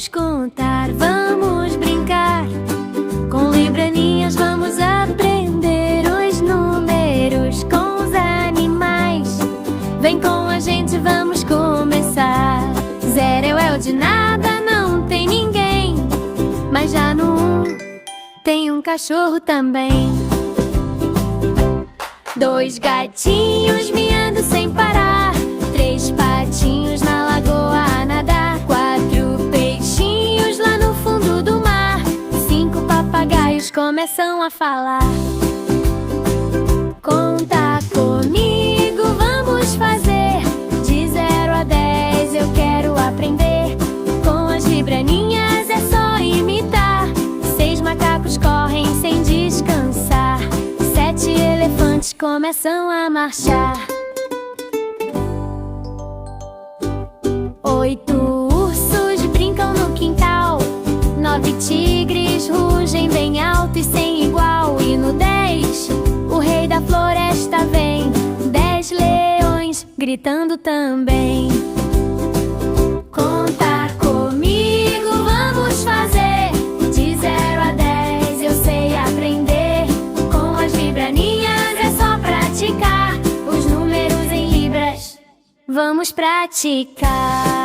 vamos contar, vamos brincar. Com libraninhas vamos aprender os números com os animais. Vem com a gente, vamos começar. Zero é o de nada, não tem ninguém. Mas já no 1 tem um cachorro também. 2 gatinhos miando sem parar. 3 patinhos na lagoa a nadar. 4 peixinhos lá no fundo do mar. 5 papagaios começam a falar. Conta comigo, vamos fazer. De 0 a 10 eu quero aprender. Com as libraninhas é só imitar. 6 macacos correm sem descansar. 7 elefantes começam a marchar. 8 ursos brincam no quintal. 9 tigres rugem bem alto e sem igual. E no 10, o rei da floresta vem. 10 leões gritando também. Conta comigo, vamos fazer. De 0 a 10 eu sei aprender. Com as libraninhas é só praticar. Os números em libras vamos praticar.